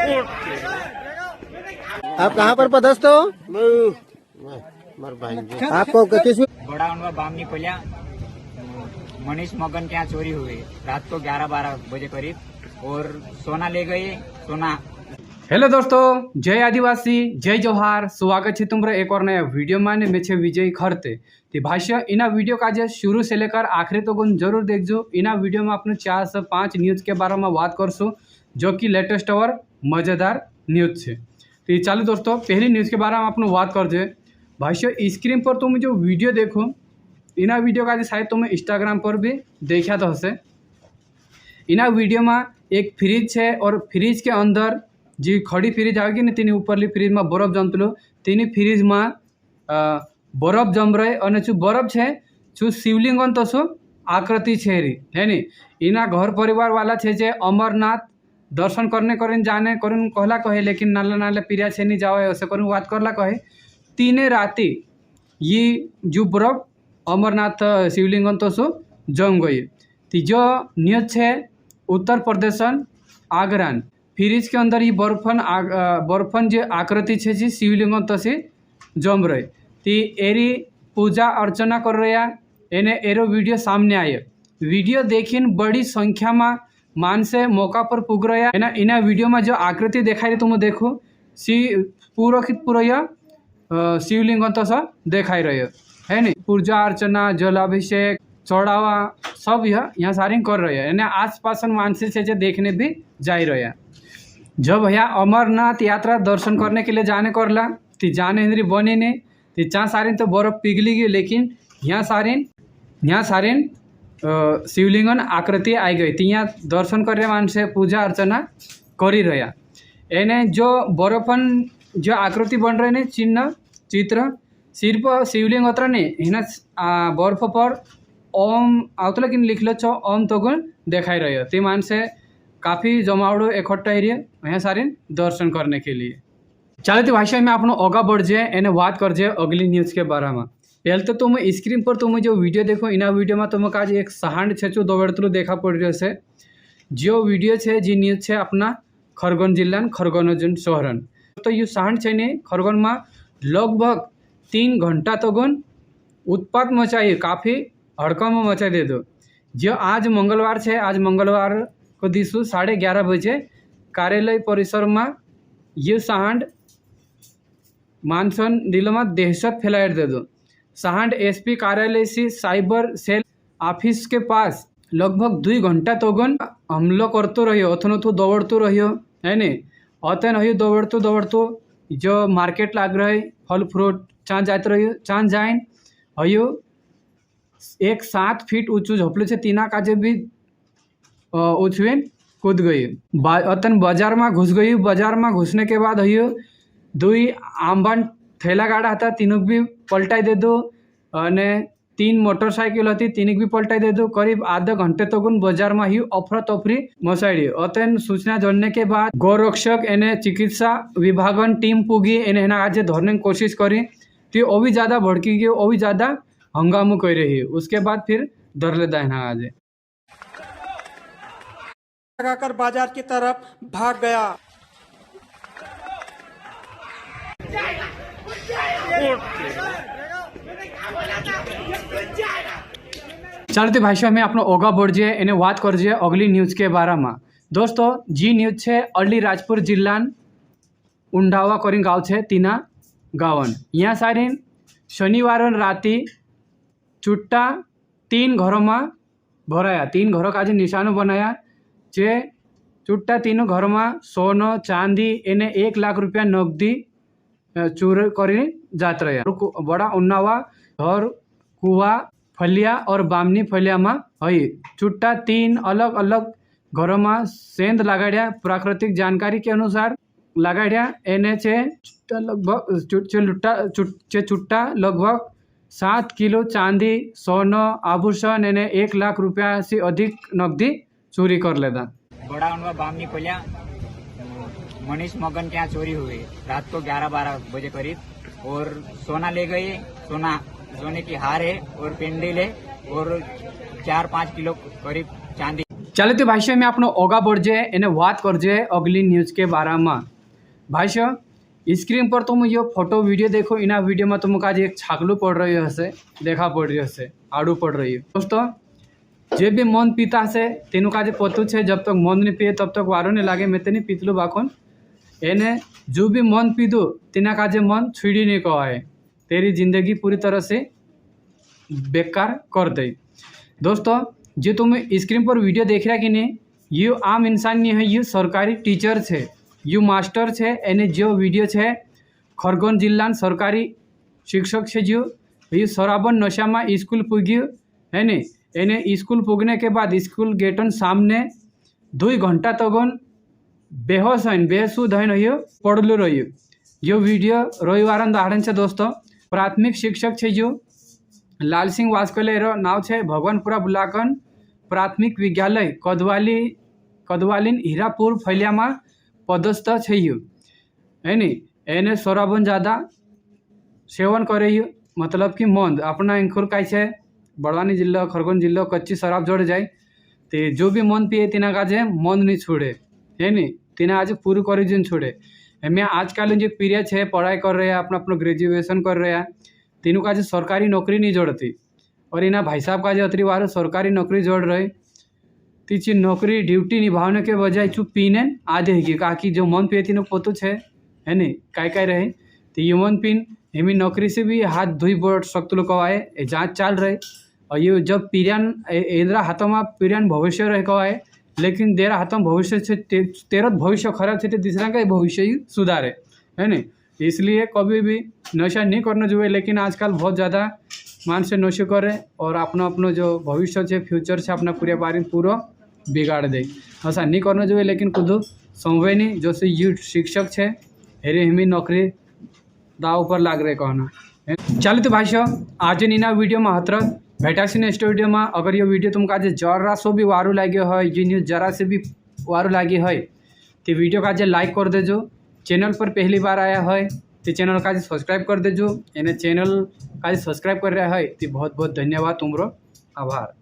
आप कहाँ पर पदस्थ हो? आपको किस बड़ा उनका बामनी पलिया मनीष मगन के यहाँ चोरी हुई रात को 11-12 बजे करीब और सोना ले गए। सोना हेलो दोस्तों, जय आदिवासी, जय जोहार। स्वागत है तुम्हारा एक और नया वीडियो में। मैं छे विजय खरते तो भाष्य इना वीडियो का जे शुरू से लेकर आखिरी तक तो जरूर देखजो। इना वीडियो में अपने 4 से 5 न्यूज़ के बारे में बात करसु जो कि लेटेस्ट और मज़ेदार न्यूज़ है। तो चलो दोस्तों, पहली न्यूज़ के बारे में अपने बात कर दे। भाष्य स्क्रीन पर तुम जो वीडियो देखो, इना वीडियो का शायद तुम इंस्टाग्राम पर भी देखा तो हसे। इना वीडियो में एक फ्रिज है और फ्रिज के अंदर जी खड़ी फ्रिज आएगी ने तेनी उपरली फ्रिज में बरफ जमतलो। तेनी फ्रिज में बरफ जम रहे और जो बरफ है जो शिवलिंगन तो शो आकृति छे री है नी। इना घर परिवार वाला छे जे अमरनाथ दर्शन करने जाने करून कहला कहे, लेकिन नाला नाला पीरिया छे नहीं जाओ ऐसे करून बात करला कहे। तीने राती ये जो बरफ अमरनाथ शिवलिंगन तो शो जम गई। तीजो न्यूज है उत्तर प्रदेश आगरान फ्रिज के अंदर ये बर्फन जो आकृति है जी शिवलिंगन तो से जम रहे। ती एरी पूजा अर्चना कर रहा एने एरो वीडियो सामने आए। वीडियो देखिन बड़ी संख्या में मान से मौका पर पुग रहा है ना। इना वीडियो में जो आकृति देखा रही तुम देखो पूरा शिवलिंगन तो सब देखा रहे है नी। पूजा अर्चना जलाभिषेक चढ़ावा सब यहाँ सारी कर रहे हैं। आस पास मानसी से देखने भी जा रहे हैं। जब भैया अमरनाथ यात्रा दर्शन करने के लिए जाने करला तो जाने इंद्री बने ने तो जहाँ सारिन तो बर्फ पिघली गई, लेकिन यहाँ सारिन शिवलिंगन आकृति आई गई। तो यहाँ दर्शन करने मान से पूजा अर्चना करी रहा। एने जो बर्फन जो आकृति बन रहे ने चिन्ह चित्र सिर्फ शिवलिंग अत्र ने हिना बर्फ पर ओम आवतला कि लिखल छो ओम तगुन देखाई रहे। ते मान से काफ़ी जमावड़ो इकट्ठा एरिया यहाँ सारे दर्शन करने के लिए। चलो तो भाषा में आपनो आगा बढ़ जाए एने बात कर जाए अगली न्यूज़ के बारे में। पहले तो तुम स्क्रीन पर तुम जो वीडियो देखो, इना वीडियो में तुम आज एक सहांड छे दौड़तलू देखा पड़ रहा से। जो वीडियो है जी न्यूज़ है अपना खरगोन जिला खरगोन शहरन। तो ये सहांड छे ने खरगोन में लगभग 3 घंटा तक उत्पात मचाई, काफ़ी हड़कम मचा दे दो। जो आज मंगलवार है, आज मंगलवार को दिसु 11:30 बजे कार्यालय परिसर में ये सहांड मानसन दिल में दहशत फैलाए दे दो। सहांड एसपी कार्यालय से साइबर सेल ऑफिस के पास लगभग 2 घंटा तक हमला करते रहियो, अथन तो दौड़ते रहियो है नी। अतन हयो दौड़तो जो मार्केट लाग रहे फल फ्रूट चाँ जाते रहियो। चाँ जाइन हयो एक 7 फीट ऊँचू झोपड़े से तीना काजे भी उछवेन कूद गई। अतन बाजार में घुस गई। बाजार में घुसने के बाद हयो 2 आंबान थैला गाड़ा था, तीनों भी पलटाई दे दो। अने 3 मोटरसाइकिल थी, तीनों भी पलटाई दे दो। करीब आधा घंटे तक बाजार में ही अफरा तफरी मचाई। अतन सूचना जानने के बाद गौरक्षक एने चिकित्सा विभागन टीम पुगी एने आज धरने की कोशिश करी। तो और भी ज़्यादा भड़की गई, और भी ज़्यादा हंगामो कर रही। उसके बाद फिर डर लेता है ना आज लगाकर बाजार की तरफ भाग गया। चलते भाषा में अपना ओगा बढ़ जाए इन्हें बात कर जाए अगली न्यूज़ के बारे में। दोस्तों जी न्यूज़ है अली राजपुर जिला उंडावा करी गाँव है तीना गावन। यहाँ सारी शनिवार राति चुट्टा 3 घरों में भराया। 3 घरों का आज निशानो बनाया। जे चुट्टा तीनों घर में सोनो चांदी एने 1 लाख रुपया नकदी चोर कर जात रहे। बड़ा उन्नावा घर कुआ फलिया और बामनी फलिया में हई चुट्टा 3 अलग अलग घरों में सेंध लगाड़िया। प्राकृतिक जानकारी के अनुसार लगाड़िया एने चुट्टा लगभग 7 किलो चांदी सोनो आभूषण एने 1 लाख रुपया से अधिक नकदी चोरी कर लेता। बड़ा उनका बामनी पलिया मनीष मगन के यहाँ चोरी हुई रात को 11-12 बजे करीब और सोना ले गए। सोने की हार है और पेंडल है और 4-5 किलो करीब चांदी। ચાલો તો ભાઈઓ મેં આપણો ઓગા પડજે એને વાત કરજે અગલી ન્યૂઝ के बारे में। भाइयों स्क्रीन पर तुम ये फोटो वीडियो देखो, इना वीडियो में तुमको आज एक छागलू पड़ रही हसे, देखा पड़ रही हसे, आड़ू पड़ रही है। दोस्तों जे भी मन पीता से तेनु का पतु है, जब तक मन नहीं पिए तब तक वारो नहीं लागे। मैं तेनी पीतलू बाखोन एने जो भी मन पीदू तेना का मन छुड़ी नहीं कहे, तेरी जिंदगी पूरी तरह से बेकार कर दे। दोस्तों जो तुम स्क्रीन पर वीडियो देख रहा कि नहीं, ये आम इंसान नहीं है, ये सरकारी टीचर है, यू मास्टर है। एने जो वीडियो है खरगोन जिल्ला सरकारी शिक्षक है, जो ये शराबन नशा में स्कूल पुग्यू है ने, एने स्कूल पुगने के बाद स्कूल गेटन सामने 2 घंटा तक बेहोश है, बेसुध है पड़लू रही। यो वीडियो रविवार दाड़न से दोस्तों प्राथमिक शिक्षक है जो लाल सिंह वास्कले नाव है, भगवानपुरा बुलाकन प्राथमिक विद्यालय कदवालीन हीरापुर फैलिया में पदस्थ है है नी। एने शराबन ज़्यादा सेवन करे, मतलब कि मंद अपना इंखुर का है बड़वानी जिला खरगोन जिला कच्ची शराब जोड़ जाए तो जो भी मन पिए तीना का मंद नहीं छोड़े है नी, तीना आज पूरी कर छोड़े। मैं आजकल जो पीरियड है पढ़ाई कर रहे हैं, अपना अपना ग्रेजुएशन कर रहे हैं, तीनों का सरकारी नौकरी नहीं जोड़ती और इना भाई साहब का अतरी वार सरकारी नौकरी जोड़ रहे। तीची नौकरी ड्यूटी निभाने के बजाय चुप पीने आधे है काकि जो मन पिए तीनों पोतु है नी काय रहे तो ये मन पीन हेमी नौकरी से भी हाथ धोई बोर्ड सख्त लोग आए जाँच चाल रहे। और ये जब पीरियन इंदिरा हाथों में पीरियन भविष्य रह कहे, लेकिन तेरा हाथों में भविष्य से तेरह भविष्य खराब है तो दूसरा का भविष्य ही सुधारे है नी। इसलिए कभी भी नशा नहीं करना चाहिए, लेकिन आजकल बहुत ज़्यादा मानस नशे करे और अपना अपना जो भविष्य है फ्यूचर से अपना पूरे बारे में पूरा बिगाड़ दे। ऐसा नहीं करना चाहिए, लेकिन खुद संभव नहीं जो से यू शिक्षक है हेरे हमी नौकरी दाव पर लाग रहे कहना। चलो तो भाइयों आज नीना वीडियो में हतर भेटासी नेक्स्ट वीडियो में। अगर ये वीडियो तुमको आज जरा सो भी वारू लगे है, ये न्यूज़ जरा से भी वारू लगी है तो वीडियो का आज लाइक कर देजो। चैनल पर पहली बार आया है तो चैनल का सब्सक्राइब कर देजो। एने चैनल का सब्सक्राइब कर रहा है तो बहुत बहुत धन्यवाद, तुमरो आभार।